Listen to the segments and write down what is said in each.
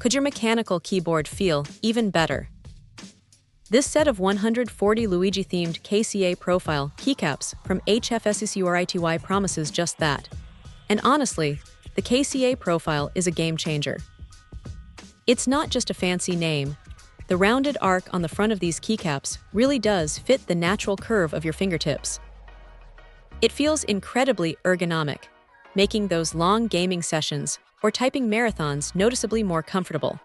could your mechanical keyboard feel even better? This set of 140 Luigi-themed KCA profile keycaps from HFSSURITY promises just that. And honestly, the KCA profile is a game changer. It's not just a fancy name. The rounded arc on the front of these keycaps really does fit the natural curve of your fingertips. It feels incredibly ergonomic, making those long gaming sessions or typing marathons noticeably more comfortable.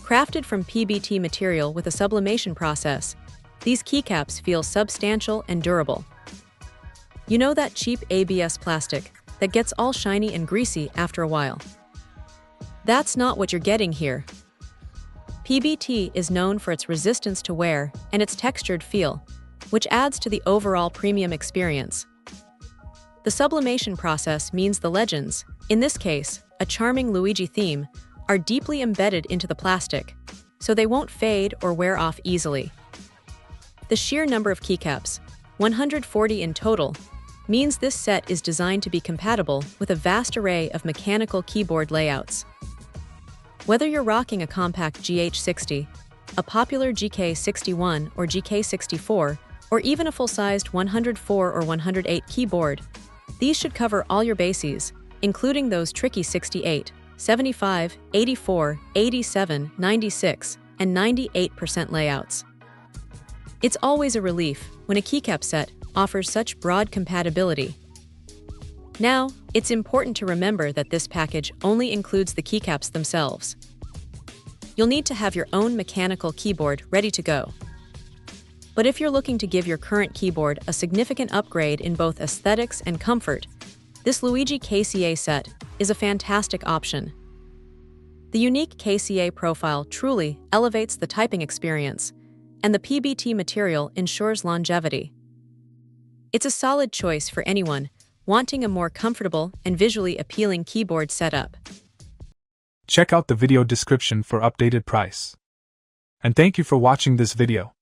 Crafted from PBT material with a sublimation process, these keycaps feel substantial and durable. You know that cheap ABS plastic that gets all shiny and greasy after a while? That's not what you're getting here. PBT is known for its resistance to wear and its textured feel, which adds to the overall premium experience. The sublimation process means the legends, in this case, a charming Luigi theme, are deeply embedded into the plastic, so they won't fade or wear off easily. The sheer number of keycaps, 140 in total, means this set is designed to be compatible with a vast array of mechanical keyboard layouts. Whether you're rocking a compact GH60, a popular GK61 or GK64, or even a full-sized 104 or 108 keyboard, these should cover all your bases, including those tricky 68, 75, 84, 87, 96, and 98% layouts. It's always a relief when a keycap set offers such broad compatibility. Now, it's important to remember that this package only includes the keycaps themselves. You'll need to have your own mechanical keyboard ready to go. But if you're looking to give your current keyboard a significant upgrade in both aesthetics and comfort, this Luigi KCA set is a fantastic option. The unique KCA profile truly elevates the typing experience, and the PBT material ensures longevity. It's a solid choice for anyone wanting a more comfortable and visually appealing keyboard setup. Check out the video description for updated price. And thank you for watching this video.